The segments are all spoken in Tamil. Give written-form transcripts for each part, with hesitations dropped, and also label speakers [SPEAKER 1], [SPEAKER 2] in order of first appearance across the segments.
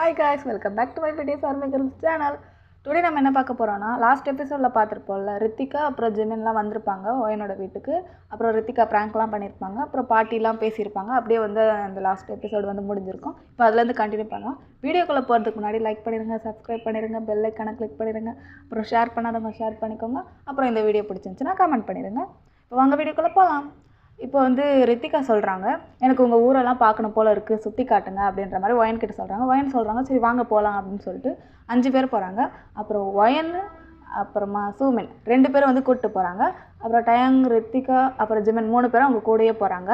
[SPEAKER 1] Hi guys, welcome back to my videos Army Girls channel. Today நம்ம என்ன பார்க்க போறோம்னா லாஸ்ட் எபிசோட்ல பார்த்திருப்போம்ல ரித்திகா அப்புறம் ஜெமின்லாம் வந்திருப்பாங்க ஓயனோட வீட்டுக்கு. அப்புறம் ரித்திகா பிராங்க்லாம் பண்ணியிருப்பாங்க. அப்புறம் பாட்டிலாம் பேசியிருப்பாங்க. அப்படியே வந்து அந்த லாஸ்ட் எபிசோடு வந்து முடிஞ்சிருக்கும். இப்போ அதுலேருந்து கண்டினியூ பண்ணலாம். வீடியோக்குள்ளே போகிறதுக்கு முன்னாடி லைக் பண்ணிடுங்க, சப்ஸ்கிரைப் பண்ணிடுங்க, பெல் ஐக்கானை கிளிக் பண்ணிடுங்க. அப்புறம் ஷேர் பண்ணாதவங்க ஷேர் பண்ணிக்கோங்க. அப்புறம் இந்த வீடியோ பிடிச்சிருந்துச்சுன்னா கமெண்ட் பண்ணிடுங்க. இப்போ வாங்க வீடியோக்குள்ளே போகலாம். இப்போ வந்து ரித்திகா சொல்கிறாங்க, எனக்கு உங்கள் ஊரெல்லாம் பார்க்கணும் போல் இருக்குது, சுற்றி காட்டுங்க அப்படின்ற மாதிரி ஒயன் கிட்ட சொல்கிறாங்க. ஒயன் சொல்கிறாங்க, சரி வாங்க போகலாம் அப்படின்னு சொல்லிட்டு 5 பேர் போகிறாங்க. அப்புறம் ஒயன் அப்புறமா சூமின் 2 பேரும் வந்து கூப்பிட்டு போகிறாங்க. அப்புறம் டயங், ரித்திகா, அப்புறம் ஜிமின் 3 பேரும் அவங்க கூடயே போகிறாங்க.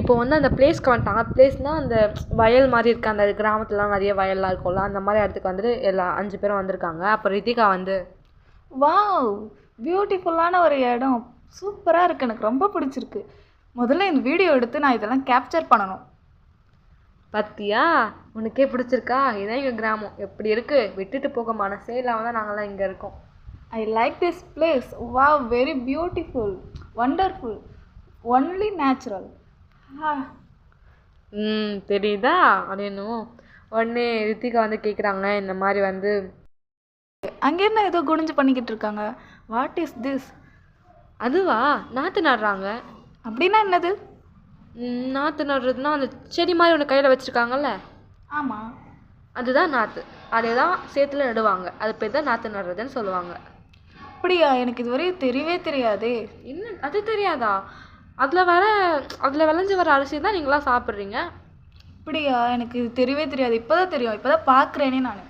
[SPEAKER 2] இப்போ வந்து அந்த பிளேஸ்க்கு வந்துட்டாங்க. பிளேஸ்னால் அந்த வயல் மாதிரி இருக்க அந்த கிராமத்துலலாம் நிறைய வயல்லாம் இருக்கும்ல, அந்த மாதிரி இடத்துக்கு வந்துட்டு எல்லா 5 பேரும் வந்திருக்காங்க. அப்போ ரித்திகா வந்து
[SPEAKER 1] வாவ், பியூட்டிஃபுல்லான ஒரு இடம், சூப்பராக இருக்குது, எனக்கு ரொம்ப பிடிச்சிருக்கு. முதல்ல இந்த வீடியோ எடுத்து நான் இதெல்லாம் கேப்சர் பண்ணணும்.
[SPEAKER 2] பத்தியா, உனக்கே பிடிச்சிருக்கா? இதான் எங்கள் கிராமம், எப்படி இருக்குது, விட்டுட்டு போக மனசே இல்லாமல் தான் நாங்கள்லாம் இங்கே இருக்கோம்.
[SPEAKER 1] I like this place. Wow, very beautiful, wonderful, only natural.
[SPEAKER 2] தெரியுதா அப்படின்னும் உடனே ரித்திகா வந்து கேட்குறாங்க, இந்த மாதிரி வந்து
[SPEAKER 1] அங்கே என்ன ஏதோ குனிஞ்சு பண்ணிக்கிட்டு இருக்காங்க. What is this?
[SPEAKER 2] அதுவா, நாற்று நடுறாங்க.
[SPEAKER 1] அப்படின்னா என்னது?
[SPEAKER 2] நாற்று நடுறதுனா அந்த செடி மாதிரி ஒன்று கையில் வச்சுருக்காங்கல்ல,
[SPEAKER 1] ஆமாம்,
[SPEAKER 2] அதுதான் நாற்று. அதே தான் சேத்துல நடுவாங்க. அது பேர் தான் நாற்று நடுறதுன்னு சொல்லுவாங்க.
[SPEAKER 1] அப்படியா? எனக்கு இதுவரை தெரியவே தெரியாதே.
[SPEAKER 2] என்ன அது தெரியாதா? அதில் விளைஞ்சி வர அரிசி தான் நீங்களாம் சாப்பிட்றீங்க.
[SPEAKER 1] அப்படியா? எனக்கு இது தெரியவே தெரியாது. இப்போதான் தெரியும், இப்போதான் பார்க்குறேனே நான்.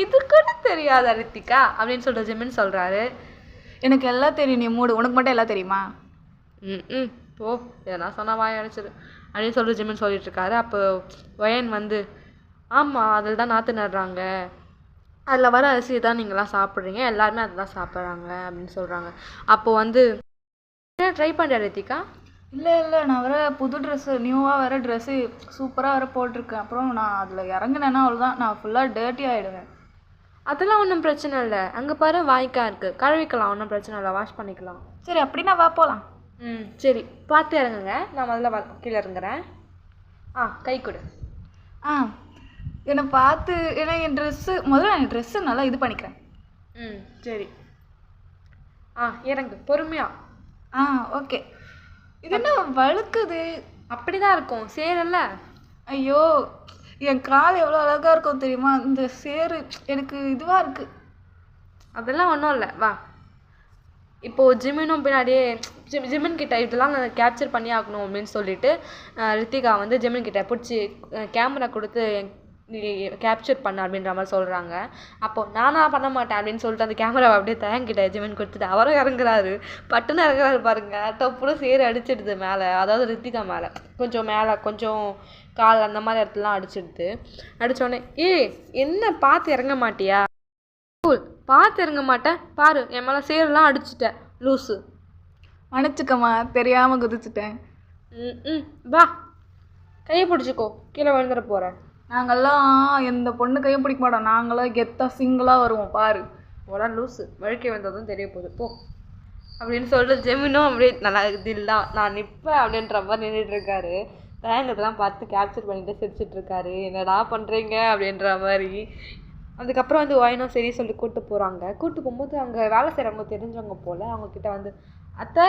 [SPEAKER 2] இது கூட தெரியாதா ரித்திகா அப்படின்னு சொல்கிற ஜெமின் சொல்கிறாரு.
[SPEAKER 1] எனக்கு எல்லாம் தெரியும், நீ மூடு. உனக்கு மட்டும் எல்லாம் தெரியுமா?
[SPEAKER 2] ம் போ, எதனா சொன்னால் வாய் அடைச்சிரு அப்படின்னு சொல்லிட்டு ஜெமின் சொல்லிட்டு இருக்காரு. அப்போ வயன் வந்து, ஆமாம் அதில் தான் நாற்று நடுறாங்க, அதில் வர அரிசி தான் நீங்களாம் சாப்பிட்றீங்க, எல்லாருமே அதை தான் சாப்பிட்றாங்க அப்படின்னு சொல்கிறாங்க. அப்போது வந்து ட்ரை பண்ணுற ரித்திகா?
[SPEAKER 1] இல்லை, நான் வர புது ட்ரெஸ்ஸு, நியூவாக வர ட்ரெஸ்ஸு சூப்பராக வர போட்டிருக்கேன். அப்புறம் நான் அதில் இறங்கினேன்னா அவ்வளோதான், நான் ஃபுல்லாக டேர்ட்டி ஆகிடுவேன்.
[SPEAKER 2] அதெல்லாம் ஒன்றும் பிரச்சனை இல்லை. அங்கே பாரு வாய்க்கா இருக்குது, கழுவிக்கலாம், ஒன்றும் பிரச்சனை இல்லை, வாஷ் பண்ணிக்கலாம்.
[SPEAKER 1] சரி, அப்படின்னா வா போகலாம்.
[SPEAKER 2] சரி, பார்த்து இறங்குங்க, நான் முதல்ல கீழே இறங்குறேன். கை கொடு.
[SPEAKER 1] என்னை பார்த்து, ஏன்னா என் ட்ரெஸ்ஸு முதல்ல, என் ட்ரெஸ்ஸு நல்லா இது பண்ணிக்கிறேன்.
[SPEAKER 2] சரி, இறங்கு பொறுமையா.
[SPEAKER 1] ஓகே. இது என்ன வழுக்குது?
[SPEAKER 2] அப்படி தான் இருக்கும், சேரல்ல.
[SPEAKER 1] ஐயோ, என் கால் எவ்வளோ அழகாக இருக்கும் தெரியுமா? இந்த சேரு எனக்கு இதுவாக இருக்குது.
[SPEAKER 2] அதெல்லாம் ஒன்றும் இல்லை, வா. இப்போது ஜிமினும் பின்னாடியே ஜிமின் கிட்ட இதெல்லாம் நான் கேப்சர் பண்ணி ஆகணும் அப்படின்னு சொல்லிட்டு ரித்திகா வந்து ஜிமின் கிட்ட பிடிச்சி கேமரா கொடுத்து கேப்சர் பண்ண அப்படின்ற மாதிரி சொல்கிறாங்க. அப்போது நானாக பண்ண மாட்டேன் அப்படின்னு சொல்லிட்டு அந்த கேமராவை அப்படியே தயங்கிட்ட ஜிமின் கொடுத்துட்டு அவரும் இறங்குறாரு. பட்டுன்னு இறங்குறாரு பாருங்க, தப்புறம் சேரு அடிச்சிடுது மேலே, அதாவது ரித்திகா மேலே கொஞ்சம் கால் அந்த மாதிரி இடத்துலாம் அடிச்சிடுது. அடித்தோடனே, என்ன பார்த்து இறங்க மாட்டியா? பார்த்து இறங்க மாட்டேன் பாரு, என் மேலே சேரெல்லாம் அடிச்சிட்டேன் லூஸு.
[SPEAKER 1] மன்னிச்சுக்கம்மா, தெரியாமல் குதிச்சுட்டேன்.
[SPEAKER 2] வா, கையை பிடிச்சிக்கோ, கீழே விழுந்துட போகிறேன்.
[SPEAKER 1] நாங்கள்லாம் எந்த பொண்ணு கையும் பிடிக்க மாட்டோம், நாங்களாம் கெத்தாக சிங்கிளாக வருவோம் பாரு.
[SPEAKER 2] போடா லூஸு, வழுக்கை வந்ததும் தெரிய போகுது போ அப்படின்னு சொல்லிட்டு ஜெமினும் அப்படியே நல்லா இல்லை நான் நிற்பேன் அப்படின்ற மாதிரி நின்றுட்டு இருக்காரு. தயங்கத்தெல்லாம் பார்த்து கேப்சர் பண்ணிட்டு சிரிச்சிட்டு இருக்காரு. என்னடா பண்ணுறீங்க அப்படின்ற மாதிரி. அதுக்கப்புறம் வந்து ஒயனும் சரி சொல்லி கூப்பிட்டு போகிறாங்க. கூப்பிட்டு போகும்போது அங்கே வேலை செய்கிறவங்க தெரிஞ்சவங்க போல். அவங்கக்கிட்ட வந்து, அத்தை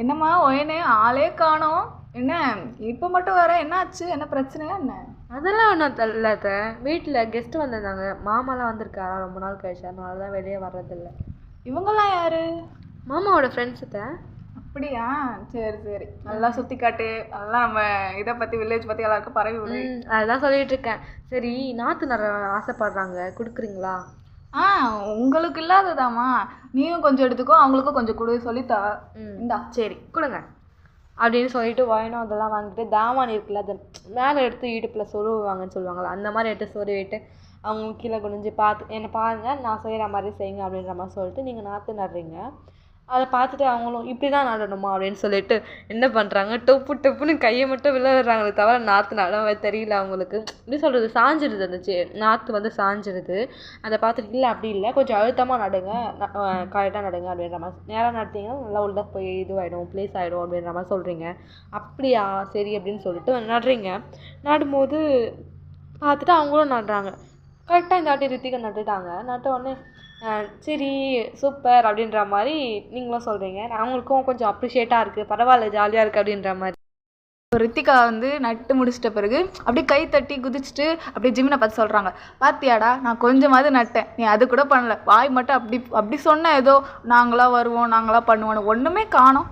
[SPEAKER 1] என்னம்மா ஒயனே ஆளே காணோம், என்ன இப்போ மட்டும் வர, என்ன ஆச்சு, என்ன பிரச்சனையா என்ன?
[SPEAKER 2] அதெல்லாம் ஒன்றும் இல்லை அத்தை, வீட்டில் கெஸ்ட்டு வந்திருந்தாங்க, மாமாலாம் வந்திருக்காரா ரொம்ப நாள் கழிச்சு, அதனால தான் வெளியே வர்றதில்லை.
[SPEAKER 1] இவங்கெல்லாம் யாரு?
[SPEAKER 2] மாமாவோட ஃப்ரெண்ட்ஸுத்த.
[SPEAKER 1] அப்படியா? சரி, நல்லா சுற்றி காட்டு, நல்லா நம்ம இதை பற்றி வில்லேஜ் பற்றி எல்லாருக்கும் பரவி விடு.
[SPEAKER 2] அதுதான் சொல்லிட்டு இருக்கேன். சரி, நாற்று நட ஆசைப்படுறாங்க, கொடுக்குறீங்களா?
[SPEAKER 1] உங்களுக்கு இல்லாததாம்மா, நீயும் கொஞ்சம் எடுத்துக்கோ, அவங்களுக்கும் கொஞ்சம் கொடு, சொல்லித்தா. இந்தா.
[SPEAKER 2] சரி கொடுங்க அப்படின்னு சொல்லிட்டு வயனும் அதெல்லாம் வாங்கிட்டு தாவான் இருக்குல்ல, அதை மேலே எடுத்து இடுப்பில் சொருவாங்கன்னு சொல்லுவாங்கள்ல, அந்த மாதிரி எடுத்து சொருவிட்டு அவங்க கீழே குனிஞ்சு பார்த்து என்னை பாருங்க, நான் செய்கிற மாதிரி செய்யுங்க அப்படின்ற மாதிரி சொல்லிட்டு நீங்கள் நாற்று நடுறீங்க. அதை பார்த்துட்டு அவங்களும் இப்படி தான் நடணுமா அப்படின்னு சொல்லிட்டு என்ன பண்ணுறாங்க, டொப்பு டொப்புன்னு கையை மட்டும் விளையாடுறாங்களே தவிர நாற்று நட தெரியல அவங்களுக்கு. எப்படி சொல்கிறது, சாஞ்சிடுது அந்த நாற்று வந்து சாஞ்சிடுது. அதை பார்த்துட்டு இல்லை அப்படி இல்லை, கொஞ்சம் அழுத்தமாக நடுங்க, கரெக்டாக நடுங்க அப்படின்ற மாதிரி. நேராக நட்டிங்கன்னா நல்லா உள்ள போய் இதுவாகிடும், ப்ளேஸ் ஆகிடும் அப்படின்ற மாதிரி சொல்கிறீங்க. அப்படியா சரி அப்படின்னு சொல்லிட்டு நடுறீங்க. நடும்போது பார்த்துட்டு அவங்களும் நடுறாங்க. கரெக்டாக இந்த வாட்டி ரித்திகா நட்டுட்டாங்க. நட்ட உடனே சரி சூப்பர் அப்படின்ற மாதிரி நீங்களும் சொல்கிறீங்க. அவங்களுக்கும் கொஞ்சம் அப்ரிஷியேட்டாக இருக்குது, பரவாயில்ல ஜாலியாக இருக்குது அப்படின்ற மாதிரி.
[SPEAKER 1] ரித்திகா வந்து நட்டு முடிச்சிட்ட பிறகு அப்படியே கை தட்டி குதிச்சுட்டு அப்படியே ஜிமினை பார்த்து சொல்கிறாங்க, பாத்தியாடா நான் கொஞ்சமாவது நட்டேன், நீ அது கூட பண்ணல, வாய் மட்டும் அப்படி அப்படி சொன்ன ஏதோ நாங்களாம் வருவோம் நாங்களாம் பண்ணுவோன்னு, ஒன்றுமே காணோம்.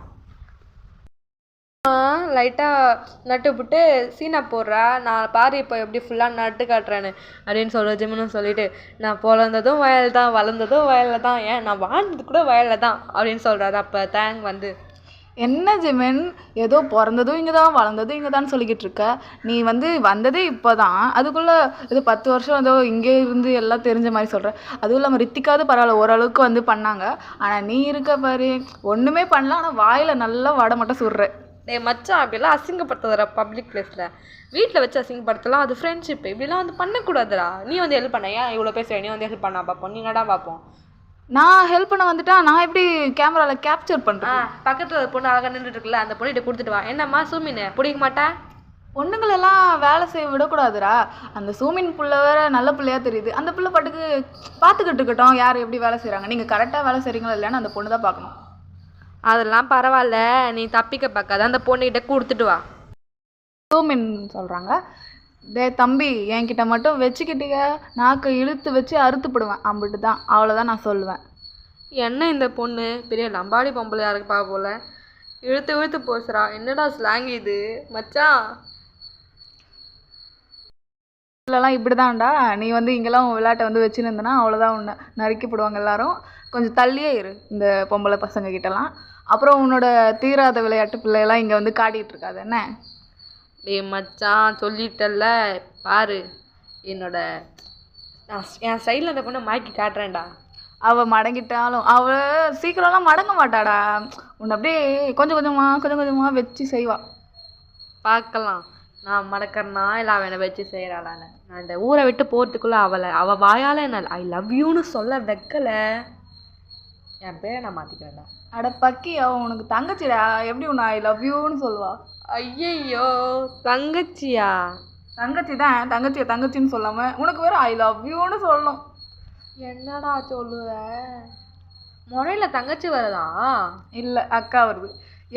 [SPEAKER 2] லைட்டாக நட்டு விட்டு சீனா போடுறா, நான் பாரு இப்போ எப்படி ஃபுல்லாக நட்டு காட்டுறேன்னு அப்படின்னு சொல்கிற ஜிம்முன்னு சொல்லிட்டு, நான் பிறந்ததும் வயல் தான் வளர்ந்ததும் வயலில் தான், ஏன் நான் வாழ்ந்தது கூட வயலில் தான் அப்படின்னு சொல்கிறாரு. அப்போ தேங் வந்து,
[SPEAKER 1] என்ன ஜிமின் ஏதோ பிறந்ததும் இங்கே தான் வளர்ந்ததும் இங்கே தான் சொல்லிக்கிட்டு இருக்க, நீ வந்து வந்ததே இப்போ தான், அதுக்குள்ளே இது 10 வருஷம் ஏதோ இங்கே இருந்து எல்லாம் தெரிஞ்ச மாதிரி சொல்கிற. அதுவும் இல்லாமல் ரித்திக்காவது பரவாயில்ல ஓரளவுக்கு வந்து பண்ணாங்க, ஆனால் நீ இருக்க பாரு ஒன்றுமே பண்ணல, ஆனால் வாயில் நல்லா வடை மட்டும் சுடுற.
[SPEAKER 2] மச்சான் அப்படிலாம் அசிங்கப்படுத்துறா பப்ளிக் பிளேஸில், வீட்டில் வச்சு அசிங்கப்படுத்தலாம், அது ஃப்ரெண்ட்ஷிப், இப்படிலாம் வந்து பண்ணக்கூடாதுடா. நீ வந்து ஹெல்ப் பண்ண, ஏன் இவ்வளோ பேசுகிற, நீ வந்து ஹெல்ப் பண்ணா பார்ப்போம், நீ என்னடா பார்ப்போம்.
[SPEAKER 1] நான் ஹெல்ப் பண்ண வந்துட்டா நான் எப்படி கேமராவில் கேப்சர் பண்ணுறேன்.
[SPEAKER 2] பக்கத்தில் ஒரு பொண்ணு அழகாக நின்றுட்டு இருக்குல்ல, அந்த பொண்ணுகிட்ட கொடுத்துட்டு வா. என்னம்மா சூமின் பிடிக்க மாட்டேன்,
[SPEAKER 1] பொண்ணுங்களெல்லாம் வேலை செய்ய விடக்கூடாதுடா. அந்த சூமின் புள்ள வேற நல்ல பிள்ளையா தெரியுது, அந்த பிள்ளை பாட்டுக்கு பார்த்துக்கிட்டு இருக்கட்டும் யார் எப்படி வேலை செய்கிறாங்க, நீங்கள் கரெக்டாக வேலை செய்கிறீங்களா இல்லைன்னு அந்த பொண்ணு தான் பார்க்கணும்.
[SPEAKER 2] அதெல்லாம் பரவாயில்ல, நீ தப்பிக்க பார்க்காத, அந்த பொண்ணுகிட்ட கொடுத்துட்டு வா.
[SPEAKER 1] சூமின் சொல்கிறாங்க, டே தம்பி என்கிட்ட மட்டும் வச்சுக்கிட்டீங்க நாக்கை இழுத்து வச்சு அறுத்துப்படுவேன், அம்பிட்டு தான், அவ்வளோதான் நான் சொல்லுவேன்.
[SPEAKER 2] என்ன இந்த பொண்ணு பெரிய லம்பாடி பொம்பளையா இருக்கு பா போல, இழுத்து இழுத்து போசுறா, என்னடா ஸ்லாங் இது மச்சான்.
[SPEAKER 1] இல்லைலாம் இப்படி தான்டா, நீ வந்து இங்கெல்லாம் விளையாட்டை வந்து வச்சுன்னு இருந்தனா அவ்வளோதான், உன்னை நறுக்கி போடுவாங்க எல்லாரும், கொஞ்சம் தள்ளியே இரு இந்த பொம்பளை பசங்க கிட்டலாம். அப்புறம் உன்னோட தீராத விளையாட்டு பிள்ளையெல்லாம் இங்கே வந்து காட்டிகிட்டு இருக்காது என்ன.
[SPEAKER 2] டே மச்சான் சொல்லிட்டல்ல, பாரு என்னோட என் சைடில் அந்த பொண்ணை மாக்கி காட்டுறேன்டா.
[SPEAKER 1] அவள் மடங்கிட்டாலும் அவள் சீக்கிரம்லாம் மடங்க மாட்டாடா, உன்னை அப்படியே கொஞ்சம் கொஞ்சமாக வச்சு செய்வா.
[SPEAKER 2] பார்க்கலாம் நான் மடக்கிறனா இல்லை அவள் என்னை வச்சு செய்கிறாளான்னு. நான் இந்த ஊரை விட்டு போகிறதுக்குள்ளே அவள் வாயால் என்ன ஐ லவ் யூன்னு சொல்ல வைக்கலை, என் பேரை நான் மாற்றிக்கிறேன்டா.
[SPEAKER 1] அட பக்கி, அவன் உனக்கு தங்கச்சிடா, எப்படி உன்னை ஐ லவ் யூன்னு சொல்லுவா.
[SPEAKER 2] ஐயையோ தங்கச்சியா,
[SPEAKER 1] தங்கச்சி தான், தங்கச்சின்னு சொல்லாமல் உனக்கு வேறு ஐ லவ் யூன்னு சொல்லணும்.
[SPEAKER 2] என்னடா சொல்லுவ, முறையில் தங்கச்சி வருதா?
[SPEAKER 1] இல்லை அக்கா வருது.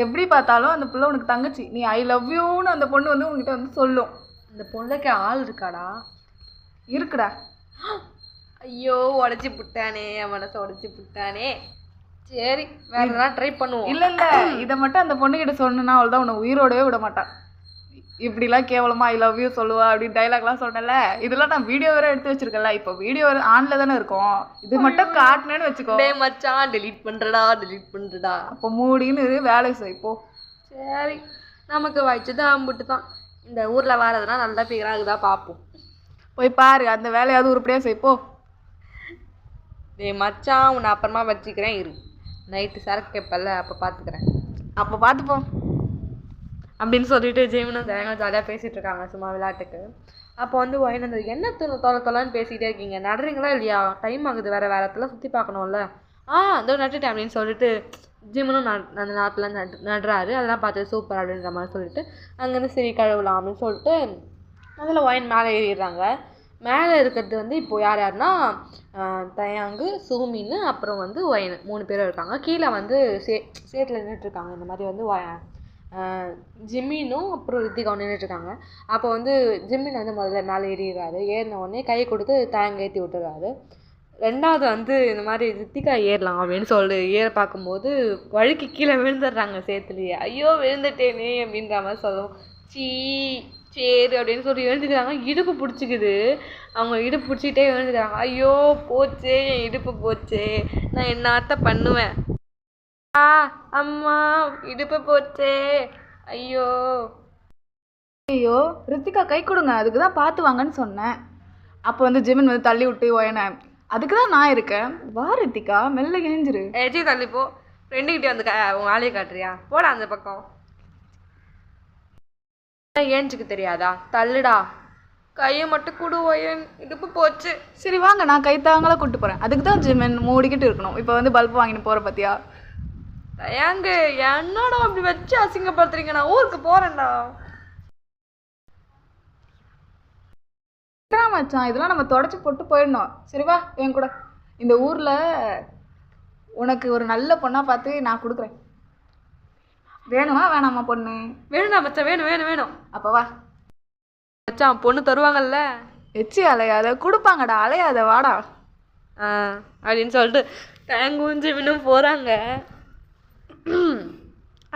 [SPEAKER 1] எப்படி பார்த்தாலும் அந்த பிள்ளை உனக்கு தங்கச்சி, நீ ஐ லவ் யூன்னு அந்த பொண்ணு வந்து உங்ககிட்ட வந்து சொல்லும்.
[SPEAKER 2] இந்த பொண்ணுக்கு ஆள் இருக்காடா?
[SPEAKER 1] இருக்குடா.
[SPEAKER 2] ஐயோ உடச்சி புட்டானே, என் மனசை உடச்சி புட்டானே. சரி வேற எதாவது ட்ரை பண்ணுவோம்.
[SPEAKER 1] இல்லை இதை மட்டும் அந்த பொண்ணுக்கிட்ட சொன்னா அவள்தான் உன்னை உயிரோடவே விட மாட்டான். இப்படிலாம் கேவலமாக ஐ லவ் யூ சொல்லுவா அப்படின்னு டைலாக்லாம் சொன்னல, இதெல்லாம் நான் வீடியோ வேறு எடுத்து வச்சிருக்கல, இப்போ வீடியோ ஆனில் தானே இருக்கும், இது மட்டும் காட்டினேன்னு வச்சுக்கோ.
[SPEAKER 2] மச்சான் டெலீட் பண்ணுறடா.
[SPEAKER 1] அப்போ மூடின்னு வேலை செய்ப்போ.
[SPEAKER 2] சரி நமக்கு வச்சது அம்பிட்டு தான், இந்த ஊரில் வரதுனா நல்லா பேராகுதா பார்ப்போம்.
[SPEAKER 1] போய் பாரு, அந்த வேலையாவது உருப்படியாக செய்ப்போ.
[SPEAKER 2] மச்சான் உன்னை அப்புறமா வச்சுக்கிறேன் இரு, நைட்டு சரக்கு கேட்பல அப்போ பார்த்துக்கிறேன்,
[SPEAKER 1] அப்போ பார்த்துப்போம்
[SPEAKER 2] அப்படின்னு சொல்லிட்டு ஜெயிமனும் தேங்காய் ஜாலியாக பேசிகிட்டு இருக்காங்க சும்மா விளையாட்டுக்கு. அப்போ வந்து ஒயனது என்ன தொலைன்னு பேசிகிட்டே இருக்கீங்க, நடுறீங்களா இல்லையா, டைம் ஆகுது, வேறு இடத்துல சுற்றி பார்க்கணும்ல. அந்த நட்டுட்டேன் அப்படின்னு சொல்லிட்டு ஜிம்மனும் அந்த நாட்டில் நடுறாரு. அதெல்லாம் பார்த்து சூப்பர் அப்படின்ற மாதிரி சொல்லிட்டு அங்கேருந்து சரி கழுவலாம் அப்படின்னு சொல்லிட்டு அதில் ஒயன் மேலே ஏறிடுறாங்க. மேலே இருக்கிறது வந்து இப்போது யாருன்னா தயாங்கு, சூமின்னு, அப்புறம் வந்து ஒயன் 3 பேரும் இருக்காங்க. கீழே வந்து சேத்தில் நின்றுட்டுருக்காங்க. இந்த மாதிரி வந்து ஜிம்மினும் அப்புறம் ரித்திகாவும் நின்றுட்டுருக்காங்க. அப்போ வந்து ஜிம்மின் வந்து முதல்ல மேலே ஏறிடுறாரு. ஏறின உடனே கை கொடுத்து தேங்க ஏற்றி விட்டுறாரு. ரெண்டாவது வந்து இந்த மாதிரி ரித்திகா ஏறலாம் அப்படின்னு சொல்லி ஏற பார்க்கும்போது வழுக்கி கீழே விழுந்துடுறாங்க சேத்துலேயே. ஐயோ விழுந்துட்டேனே அப்படின்ற மாதிரி சொல்லுவோம். சரி அப்படின்னு சொல்லி எழுந்துக்கிறாங்க. இடுப்பு பிடிச்சிக்குது, அவங்க இடுப்பு பிடிச்சிக்கிட்டே எழுந்துக்கிறாங்க. ஐயோ போச்சே, என் இடுப்பு போச்சே, நான் என்னத்த பண்ணுவேன், அம்மா இடுப்பு போச்சே, ஐயோ
[SPEAKER 1] ரித்திகா கை கொடுங்க, அதுக்கு தான் பார்த்து வாங்கன்னு சொன்னேன். அப்போ வந்து ஜிமின் வந்து தள்ளி விட்டு ஒயனை, அதுக்கு தான் நான் இருக்கேன், வா ரித்திகா மெல்ல எழுஞ்சிரு.
[SPEAKER 2] ஏஜி தள்ளிப்போ, ஃப்ரெண்டுக்கிட்டே வந்து உன் வேலையை காட்டுறியா? போடா அந்த பக்கம். ஏஞ்சிக்கு தெரியாதா? தள்ளுடா. கையை மட்டும் கொடு ஒயன், இடுப்பு போச்சு.
[SPEAKER 1] சரி வாங்க, நான் கைத்தாங்களா கூப்பிட்டு போகிறேன். அதுக்கு தான் ஜிமின் மூடிக்கிட்டு இருக்கணும். இப்போ வந்து பல்ப் வாங்கிட்டு போகிற பார்த்தியா?
[SPEAKER 2] ஏங்க என்னடா அப்படி வச்சு அசிங்கப்படுத்துறீங்க? நான் ஊருக்கு போகிறேன்டா.
[SPEAKER 1] மச்சான், இதெல்லாம் நம்ம தொடச்சி போட்டு போயிடணும். சரி வா என் கூட. இந்த ஊரில் உனக்கு ஒரு நல்ல பொண்ணாக பார்த்து நான் கொடுக்குறேன். வேணுமா வேணாமா பொண்ணு?
[SPEAKER 2] வேணும்டா மச்சான், வேணும் வேணும் வேணும்.
[SPEAKER 1] அப்போ வா
[SPEAKER 2] மச்சான், பொண்ணு தருவாங்கல்ல?
[SPEAKER 1] எச்சி அலையாத, கொடுப்பாங்கடா, அலையாத, வாடா.
[SPEAKER 2] அப்படின்னு சொல்லிட்டு தேங்கும் ஜிமினும் போகிறாங்க.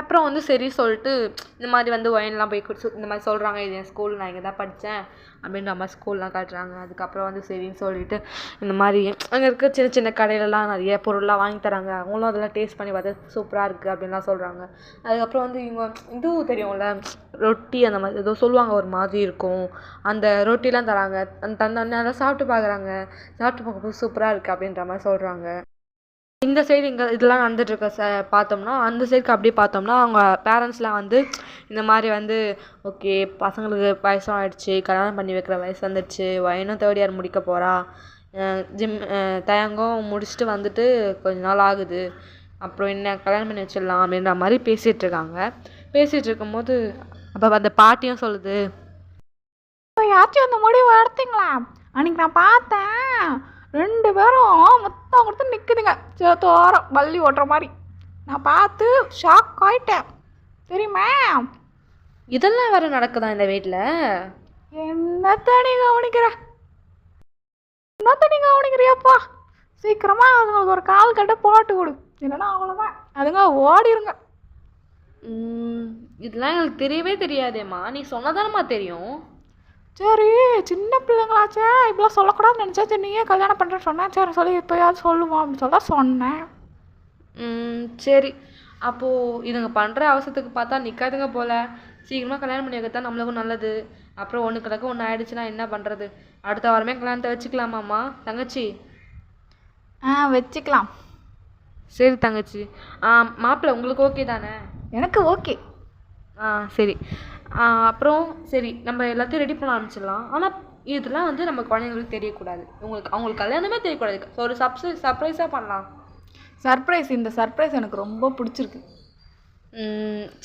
[SPEAKER 2] அப்புறம் வந்து சரி சொல்லிட்டு இந்த மாதிரி வந்து ஒயின்லாம் போய் இந்த மாதிரி சொல்கிறாங்க, இது என் ஸ்கூல், நான் இங்கே தான் படித்தேன் அப்படின்ற மாதிரி ஸ்கூல்லாம் காட்டுறாங்க. அதுக்கப்புறம் வந்து சரின்னு சொல்லிட்டு இந்த மாதிரி அங்கே இருக்க சின்ன சின்ன கடையிலலாம் நிறைய பொருள்லாம் வாங்கி தராங்க. அவங்களும் அதெல்லாம் டேஸ்ட் பண்ணி பார்த்து சூப்பராக இருக்குது அப்படின்லாம் சொல்கிறாங்க. அதுக்கப்புறம் வந்து இவங்க இதுவும் தெரியும்ல, ரொட்டி அந்த மாதிரி ஏதோ சொல்லுவாங்க, ஒரு மாதிரி இருக்கும், அந்த ரொட்டிலாம் தராங்க. அந்த தந்தோடனே அதை சாப்பிட்டு பார்க்குறாங்க. சாப்பிட்டு பார்க்கும்போது சூப்பராக இருக்குது அப்படின்ற மாதிரி சொல்கிறாங்க. இந்த சைடு இங்கே இதெல்லாம் நடந்துட்டுருக்க பார்த்தோம்னா, அந்த சைடுக்கு அப்படியே பார்த்தோம்னா அவங்க பேரண்ட்ஸ்லாம் வந்து இந்த மாதிரி வந்து ஓகே பசங்களுக்கு வயசும் ஆகிடுச்சு, கல்யாணம் பண்ணி வைக்கிற வயசு வந்துடுச்சு, வயனும் 3rd year முடிக்க போகிறா, தயங்கம் முடிச்சுட்டு வந்துட்டு கொஞ்ச நாள் ஆகுது, அப்புறம் என்ன கல்யாணம் பண்ணி வச்சிடலாம் அப்படின்ற மாதிரி பேசிகிட்டு இருக்காங்க. பேசிகிட்டு இருக்கும்போது அப்போ அந்த பாட்டியும் சொல்லுது,
[SPEAKER 1] யாச்சும் அந்த முடிவு எடுத்தீங்களா? அன்னைக்கு நான் பார்த்தேன், 2 பேரும் மொத்தம் கொடுத்து நிற்குதுங்க, சேத்தோரம் பள்ளி ஓட்டுற மாதிரி. நான் பார்த்து ஷாக் ஆயிட்டேன் தெரியுமா?
[SPEAKER 2] இதெல்லாம் வேறு நடக்குதா இந்த வீட்டில்?
[SPEAKER 1] என்னத்த நீ கவனிக்கிறியாப்பா? சீக்கிரமாக அதுங்களுக்கு ஒரு கால் கட்ட போட்டு கொடு, இல்லைன்னா அவ்வளோதான், அதுங்க ஓடிருங்க.
[SPEAKER 2] இதெல்லாம் எங்களுக்கு தெரியவே தெரியாதேம்மா, நீ சொன்னதானம்மா தெரியும்.
[SPEAKER 1] சரி சின்ன பிள்ளைங்களாச்சே, இப்படிலாம் சொல்லக்கூடாதுன்னு நினச்சா, சரி நீயே கல்யாணம் பண்ணுறேன்னு சொன்னேன், சரி சொல்லி இப்போயாவது சொல்லுவோம் அப்படின்னு சொல்ல சொன்னேன்.
[SPEAKER 2] சரி, அப்போது இதுங்க பண்ணுற அவசரத்துக்கு பார்த்தா நிற்காதுங்க போல். சீக்கிரமாக கல்யாணம் பண்ணி வைக்கத்தான் நம்மளுக்கும் நல்லது. அப்புறம் ஒன்று கிடக்கு ஒன்று ஆயிடுச்சுன்னா என்ன பண்ணுறது? அடுத்த வாரமே கல்யாணத்தை வச்சுக்கலாமாம்மா தங்கச்சி?
[SPEAKER 1] வச்சுக்கலாம்.
[SPEAKER 2] சரி தங்கச்சி. மாப்பிள்ளை உங்களுக்கு ஓகே தானே?
[SPEAKER 1] எனக்கு ஓகே.
[SPEAKER 2] சரி. அப்புறம் சரி, நம்ம எல்லாத்தையும் ரெடி பண்ண ஆரம்பிச்சிடலாம். ஆனால் இதெல்லாம் வந்து நம்ம குழந்தைங்களுக்கு தெரியக்கூடாது, அவங்களுக்கு கல்யாணமே தெரியக்கூடாது. ஒரு சர்ப்ரைஸாக பண்ணலாம்.
[SPEAKER 1] சர்ப்ரைஸ், இந்த சர்ப்ரைஸ் எனக்கு ரொம்ப பிடிச்சிருக்கு.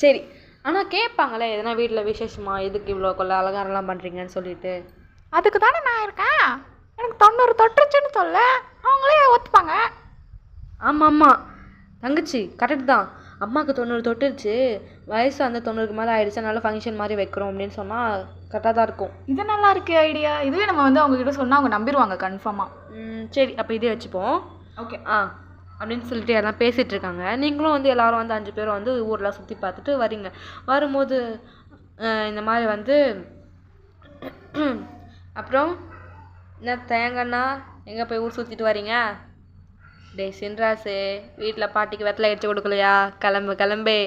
[SPEAKER 2] சரி, ஆனால் கேட்பாங்களே எதனா வீட்டில் விசேஷமா, எதுக்கு இவ்வளோ அலங்காரம்லாம் பண்ணுறீங்கன்னு சொல்லிட்டு.
[SPEAKER 1] அதுக்கு தானே நான் இருக்கேன், எனக்கு 90 தொட்டுருச்சுன்னு சொல்ல, அவங்களே ஒத்துப்பாங்க.
[SPEAKER 2] ஆமாம் தங்கச்சி, கரெக்டு தான். அம்மாவுக்கு 90 தொட்டுருச்சு, வயசு அந்த 90க்கு மேலே ஆகிடுச்சு, அதனால ஃபங்க்ஷன் மாதிரி வைக்கிறோம் அப்படின்னு சொன்னால் கரெக்டாக தான் இருக்கும்.
[SPEAKER 1] இது நல்லா இருக்கு ஐடியா. இதுவே நம்ம வந்து அவங்ககிட்ட சொன்னால் அவங்க நம்பிடுவாங்க கன்ஃபார்மாக.
[SPEAKER 2] சரி, அப்போ இதே வச்சுப்போம்.
[SPEAKER 1] ஓகே.
[SPEAKER 2] அப்படின்னு சொல்லிட்டு எல்லாம் பேசிகிட்டு இருக்காங்க. நீங்களும் வந்து எல்லோரும் வந்து 5 பேரும் வந்து ஊரெலாம் சுற்றி பார்த்துட்டு வரீங்க. வரும்போது இந்த மாதிரி வந்து அப்புறம் என்ன தேங்கண்ணா எங்கே போய் ஊர் சுற்றிட்டு வரீங்க? டேய் சின்ராசு, வீட்டில் பாட்டிக்கு வெத்தலை அடிச்சு கொடுக்கலையா? கிளம்பு.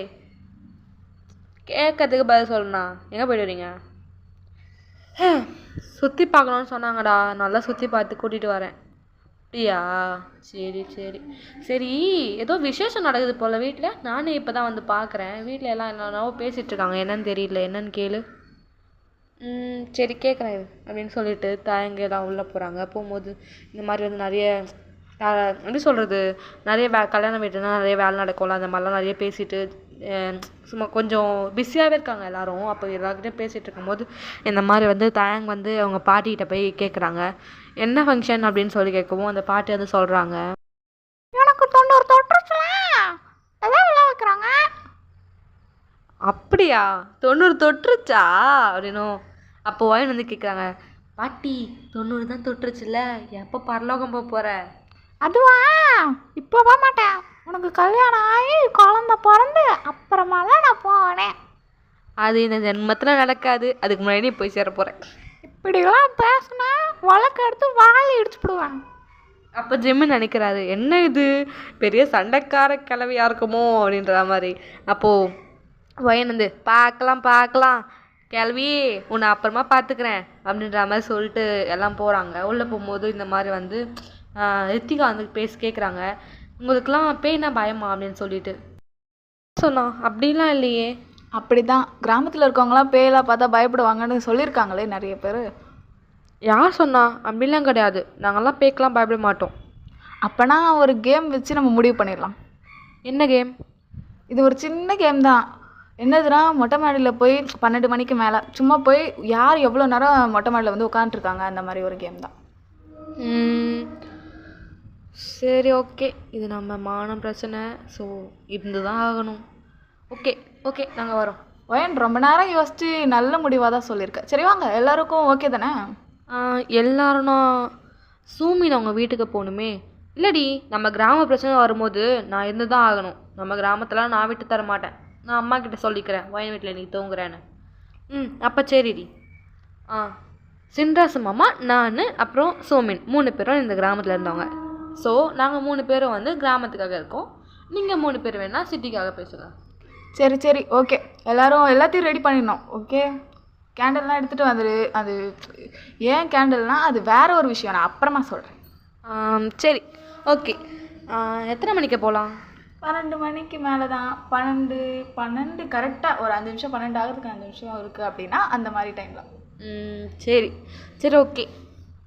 [SPEAKER 2] கேட்கறதுக்கு பதில் சொல்லணா. எங்கே போய்ட்டு வரீங்க? சுற்றி பார்க்கணுன்னு சொன்னாங்கடா, நல்லா சுற்றி பார்த்து கூட்டிகிட்டு வரேன். அப்படியா? சரி, ஏதோ விசேஷம் நடக்குது போல் வீட்டில். நானே இப்போ தான் வந்து பார்க்குறேன். வீட்டில் எல்லாம் என்னென்னவோ பேசிகிட்டு இருக்காங்க, என்னன்னு தெரியல, என்னன்னு கேளு. சரி கேட்குறேன் அப்படின்னு சொல்லிட்டு தாயங்கெல்லாம் உள்ளே போகிறாங்க. போகும்போது இந்த மாதிரி வந்து நிறைய எப்படி சொல்கிறது, நிறைய கல்யாண வீட்டுனா நிறைய வேலை நடக்கும்ல, அந்த மாதிரிலாம் நிறைய பேசிட்டு சும்மா கொஞ்சம் பிஸியாகவே இருக்காங்க எல்லோரும். அப்போ எல்லாருக்கிட்டையும் பேசிகிட்டு இருக்கும்போது இந்த மாதிரி வந்து தாயங்க வந்து அவங்க பாட்டிகிட்ட போய் கேட்குறாங்க, என்ன ஃபங்க்ஷன் அப்படின்னு சொல்லி கேட்கவும் அந்த பாட்டி வந்து சொல்கிறாங்க,
[SPEAKER 1] எனக்கு 90 தொட்டுருச்சுல, அதான் விழா வைக்கிறாங்க.
[SPEAKER 2] அப்படியா? 90 தொட்டுருச்சா அப்படின்னும். அப்போ ஒயின் வந்து கேட்குறாங்க, பாட்டி 90 தான் தொட்டுருச்சுல, எப்போ பரலோகம் போக போகிற?
[SPEAKER 1] அதுவா, இப்போ போக மாட்டேன், உனக்கு கல்யாணம் ஆகி குழந்த பிறந்து அப்புறமா தான் நான் போனேன்.
[SPEAKER 2] அது இந்த ஜென்மத்தில் நடக்காது, அதுக்கு முன்னாடி போய் சேர போகிறேன்.
[SPEAKER 1] இப்படிலாம் பேசுனா வழக்கு எடுத்து வாழை இடிச்சுடுவேன்.
[SPEAKER 2] அப்போ ஜிம்மு நினைக்கிறாரு, என்ன இது பெரிய சண்டைக்கார கிளவியாக இருக்குமோ அப்படின்ற மாதிரி. அப்போது ஒயன் வந்து பார்க்கலாம் கிளவி, உன்னை அப்புறமா பார்த்துக்கிறேன் அப்படின்ற மாதிரி சொல்லிட்டு எல்லாம் போகிறாங்க. உள்ளே போகும்போது இந்த மாதிரி வந்து ரித்திகா வந்து கேட்குறாங்க, உங்களுக்குலாம் பேய்னா பயமா அப்படின்னு சொல்லிட்டு சொன்னா. அப்படிலாம் இல்லையே.
[SPEAKER 1] அப்படி தான் கிராமத்தில் இருக்கவங்களாம் பேயெல்லாம் பார்த்தா பயப்படுவாங்கன்னு சொல்லியிருக்காங்களே நிறைய பேர்.
[SPEAKER 2] யார் சொன்னா? அப்படிலாம் கிடையாது. நாங்கள்லாம் பேய்க்கெலாம் பயப்பட மாட்டோம்.
[SPEAKER 1] அப்போனா ஒரு கேம் வச்சு நம்ம முடிவு பண்ணிடலாம்.
[SPEAKER 2] என்ன கேம்?
[SPEAKER 1] இது ஒரு சின்ன கேம் தான். என்னதுன்னா, மொட்டை மாடியில் போய் 12 மணிக்கு மேலே சும்மா போய் யார் எவ்வளோ நேரம் மொட்டை மாடியில் வந்து உட்காந்துருக்காங்க, அந்த மாதிரி ஒரு கேம் தான்.
[SPEAKER 2] சரி, ஓகே. இது நம்ம மானம் பிரச்சனை. ஸோ இருந்து தான் ஆகணும். ஓகே ஓகே, நாங்கள் வரோம்.
[SPEAKER 1] ஒயன் ரொம்ப நேரம் யோசிச்சு நல்ல முடிவாக தான் சொல்லியிருக்கேன். சரி வாங்க, எல்லாருக்கும் ஓகே தானே?
[SPEAKER 2] எல்லாரும்னா சூமின் அவங்க வீட்டுக்கு போகணுமே. இல்லடி, நம்ம கிராம பிரச்சனை வரும்போது நான் இருந்து தான் ஆகணும். நம்ம கிராமத்தில் நான் விட்டு தர மாட்டேன். நான் அம்மா கிட்ட சொல்லிக்கிறேன், ஒயன் வீட்டில் நீ தூங்குறேன்னு. அப்போ சரிடி. சின்ராசு மாமா, நான், அப்புறம் சோமின் 3 பேரும் இந்த கிராமத்தில் இருந்தவங்க. ஸோ நாங்கள் 3 பேரும் வந்து கிராமத்துக்காக இருக்கோம். நீங்கள் 3 பேர் வேணால் சிட்டிக்காக பேசுங்க.
[SPEAKER 1] சரி சரி, ஓகே. எல்லாத்தையும் ரெடி பண்ணிடணும். ஓகே, கேண்டல்லாம் எடுத்துகிட்டு வந்துடு. அது ஏன் கேண்டல்னால் அது வேற ஒரு விஷயம், நான் அப்புறமா சொல்கிறேன்.
[SPEAKER 2] சரி, ஓகே. எத்தனை மணிக்கு போகலாம்?
[SPEAKER 1] 12 மணிக்கு மேலே தான். 12 கரெக்டாக ஒரு 5 நிமிஷம், 12 ஆகிறதுக்கு 5 நிமிஷம் இருக்குது அப்படின்னா அந்த மாதிரி டைமில்.
[SPEAKER 2] சரி சரி, ஓகே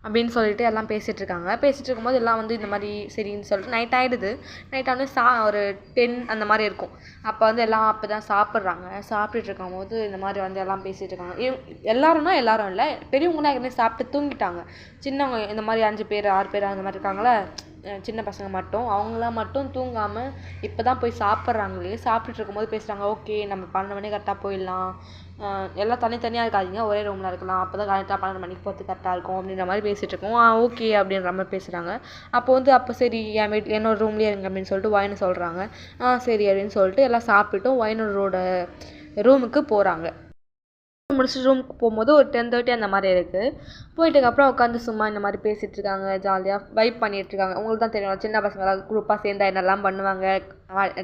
[SPEAKER 2] அப்படின்னு சொல்லிட்டு எல்லாம் பேசிகிட்டு இருக்காங்க. பேசிகிட்டு இருக்கும்போது எல்லாம் வந்து இந்த மாதிரி சரின்னு சொல்லிட்டு நைட் ஆகிடுது. நைட் வந்து ஒரு 10 அந்த மாதிரி இருக்கும். அப்போ வந்து எல்லாம் அப்போ தான் சாப்பிட்றாங்க. சாப்பிட்டுட்டு இருக்கும்போது இந்த மாதிரி வந்து எல்லாம் பேசிகிட்டு இருக்காங்க. எல்லாரும்னா எல்லாரும் இல்லை, பெரியவங்களாம் ஏற்கனவே சாப்பிட்டு தூங்கிட்டாங்க. சின்னவங்க இந்த மாதிரி 5 பேர் 6 பேர் அந்த மாதிரி இருக்காங்களே, சின்ன பசங்க மட்டும், அவங்களாம் மட்டும் தூங்காமல் இப்போ தான் போய் சாப்பிட்றாங்களே. சாப்பிட்டுட்டு இருக்கும்போது பேசுகிறாங்க, ஓகே நம்ம 12 மணிக்கு கரெக்டாக போயிடலாம், எல்லாம் தனித்தனியாக இருக்காதிங்க, ஒரே ரூமில் இருக்கலாம், அப்போ தான் கரெக்டாக 12 மணிக்கு போகிறது கரெக்டாக இருக்கும் அப்படின்ற மாதிரி பேசிகிட்டு இருக்கோம். ஓகே அப்படின்ற மாதிரி பேசுகிறாங்க. அப்போ சரி என்னோட ரூம்லேயே இருங்க அப்படின்னு சொல்லிட்டு ஒயனு சொல்கிறாங்க. சரி அப்படின்னு சொல்லிட்டு எல்லாம் சாப்பிட்டுட்டும் ஒயனோட ரூமுக்கு போகிறாங்க. முடிச்சுட்டு ரூமுக்கு போகும்போது ஒரு 10:30 அந்த மாதிரி இருக்குது. போயிட்டதுக்கப்புறம் உட்காந்து சும்மா இந்த மாதிரி பேசிகிட்டு இருக்காங்க, ஜாலியாக வைப் பண்ணிகிட்ருக்காங்க. உங்களுக்கு தான் தெரியும், சின்ன பசங்களாம் குரூப்பாக சேர்ந்தா என்னெல்லாம் பண்ணுவாங்க.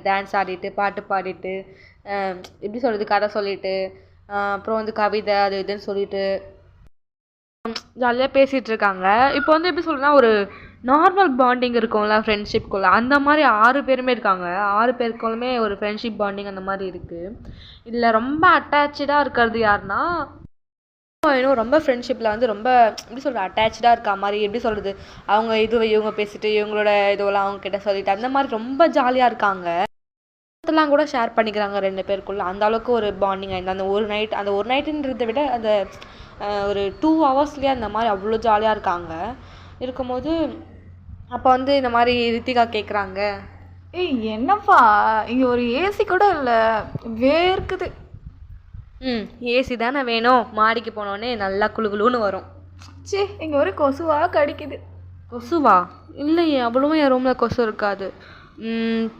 [SPEAKER 2] டான்ஸ் ஆடிட்டு, பாட்டு பாடிட்டு, எப்படி சொல்கிறது, கதை சொல்லிட்டு, அப்புறம் வந்து கவிதை அது இதுன்னு சொல்லிட்டு ஜாலியாக பேசிகிட்டு இருக்காங்க. இப்போ வந்து எப்படி சொல்கிறேன்னா, ஒரு நார்மல் பாண்டிங் இருக்கும்ல ஃப்ரெண்ட்ஷிப்குள்ளே, அந்த மாதிரி 6 பேருமே இருக்காங்க. 6 பேருக்குள்ளுமே ஒரு ஃப்ரெண்ட்ஷிப் பாண்டிங் அந்த மாதிரி இருக்குது. இதில் ரொம்ப அட்டாச்சாக இருக்கிறது யாருன்னா, இன்னும் ரொம்ப ஃப்ரெண்ட்ஷிப்பில் வந்து ரொம்ப எப்படி சொல்கிறது, அட்டாச்சாக இருக்கா மாதிரி, எப்படி சொல்கிறது, அவங்க இவங்க பேசிட்டு இவங்களோட இதுவெல்லாம் அவங்க கிட்ட சொல்லிட்டு அந்த மாதிரி ரொம்ப ஜாலியாக இருக்காங்க. அதெல்லாம் கூட ஷேர் பண்ணிக்கிறாங்க 2 பேருக்குள்ள. அந்த அளவுக்கு ஒரு பாண்டிங் ஆயிருந்தது அந்த ஒரு நைட்டுன்றதை விட அந்த ஒரு 2 ஹவர்ஸ்லேயே அந்த மாதிரி அவ்வளோ ஜாலியாக இருக்காங்க. இருக்கும்போது அப்போ வந்து இந்த மாதிரி ரித்திகா கேட்குறாங்க,
[SPEAKER 1] ஏய் என்னப்பா இங்கே ஒரு ஏசி கூட இல்லை, வேர்க்குது.
[SPEAKER 2] ஏசி தானே வேணும், மாடிக்கு போனோடனே நல்லா குளுகுளுன்னு வரும்.
[SPEAKER 1] சே, இங்கே ஒரு கொசுவாக கடிக்குது.
[SPEAKER 2] கொசுவா? இல்லையே, அவ்வளவும் என் ரூமில் கொசு இருக்காது.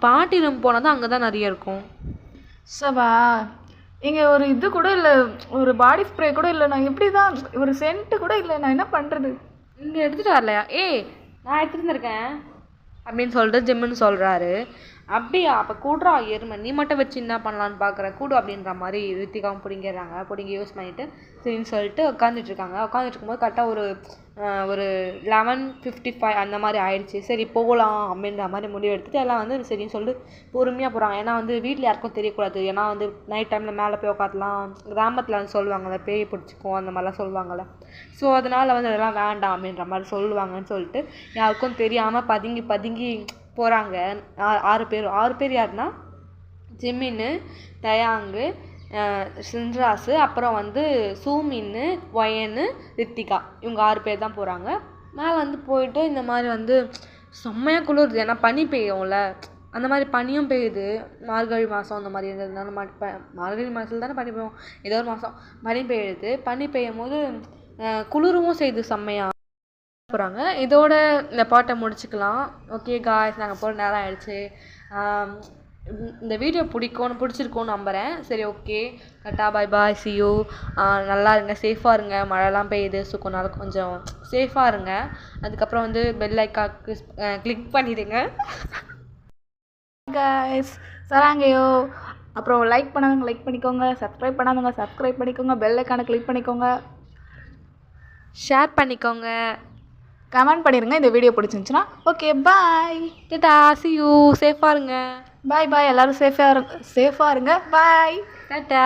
[SPEAKER 2] பாட்டி ரூம் போனால் தான் அங்கே தான் நிறைய இருக்கும்.
[SPEAKER 1] சவா, இங்கே ஒரு இது கூட இல்லை, ஒரு பாடி ஸ்ப்ரே கூட இல்லை. நான் எப்படி தான், ஒரு சென்ட்டு கூட இல்லை, நான் என்ன பண்ணுறது?
[SPEAKER 2] இங்கே எடுத்துகிட்டு வரலையா? நான் எடுத்துகிட்டு வந்திருக்கேன் அப்படின்னு சொல்லிட்டு ஜிம்முன்னு சொல்கிறாரு. அப்படியா? அப்போ கூடுறா எருமை, நீ மட்டும் வச்சு என்ன பண்ணலான்னு பார்க்குற, கூடு அப்படின்ற மாதிரி ரித்திகாவும் பிடிங்கி யூஸ் பண்ணிவிட்டு சரின்னு சொல்லிட்டு உட்காந்துட்டு இருக்காங்க. உட்காந்துட்டு இருக்கும்போது கரெக்டாக ஒரு 11:55 அந்த மாதிரி ஆயிடுச்சு. சரி போகலாம் அப்படின்ற மாதிரி முடிவு எடுத்துகிட்டு எல்லாம் வந்து சரின்னு சொல்லிட்டு பொறுமையாக போகிறாங்க. ஏன்னா வந்து வீட்டில் யாருக்கும் தெரியக்கூடாது. ஏன்னா வந்து நைட் டைமில் மேலே போய் உட்காந்துலாம், கிராமத்தில் வந்து சொல்லுவாங்கள்ல, பேய் பிடிச்சிக்கும் அந்த மாதிரிலாம் சொல்லுவாங்கள்ல. ஸோ அதனால் வந்து அதெல்லாம் வேண்டாம் அப்படின்ற மாதிரி சொல்லுவாங்கன்னு சொல்லிட்டு யாருக்கும் தெரியாமல் பதுங்கி போகிறாங்க. 6 பேர் யாருன்னா, ஜிமின்னு, தயாங்கு, சின்ராசு, அப்புறம் வந்து சூமின்னு, ஒயனு, ரித்திகா, இவங்க 6 பேர் தான் போகிறாங்க. மேலே வந்து போயிட்டு இந்த மாதிரி வந்து செம்மையாக குளிருது. ஏன்னா பனி பெய்யும்ல, அந்த மாதிரி பனியும் பெய்யுது. மார்கழி மாதம் அந்த மாதிரி இருந்ததுனால மார்கழி மாதத்துல தானே பனி பெய்யும், ஏதோ ஒரு மாதம் பனி பெய்யுது. பனி பெய்யும் போது குளிரவும் செய்யுது செம்மையாக. போகிறாங்க. இதோட இந்த பாட்டை முடிச்சுக்கலாம். ஓகே காய்ஸ், நாங்கள் போகிற நேரம் ஆயிடுச்சு. இந்த வீடியோ பிடிச்சிருக்கோன்னு நம்புகிறேன். சரி, ஓகே, கட்டா, பாய் பாய், சி யூ. நல்லா இருங்க, சேஃபாக இருங்க, மழைலாம் பெய்யுது, ஸோ கொஞ்சம் சேஃபாக இருங்க. அதுக்கப்புறம் வந்து பெல் ஐக்கான் கிளிக் பண்ணிடுங்க
[SPEAKER 1] காய்ஸ். சராங்கயோ. அப்புறம் லைக் பண்ணாதவங்க லைக் பண்ணிக்கோங்க, சப்ஸ்கிரைப் பண்ணாதவங்க சப்ஸ்கிரைப் பண்ணிக்கோங்க, பெல் ஐக்கானை கிளிக் பண்ணிக்கோங்க,
[SPEAKER 2] ஷேர் பண்ணிக்கோங்க.
[SPEAKER 1] கமெண்ட் பண்ணிடுங்க இந்த வீடியோ பிடிச்சிருந்துச்சுன்னா. Okay bye.
[SPEAKER 2] Data, see you, சேஃபாக இருங்க.
[SPEAKER 1] பாய் பாய், எல்லோரும் சேஃபாக இருங்க. பாய்.
[SPEAKER 2] டாட்டா.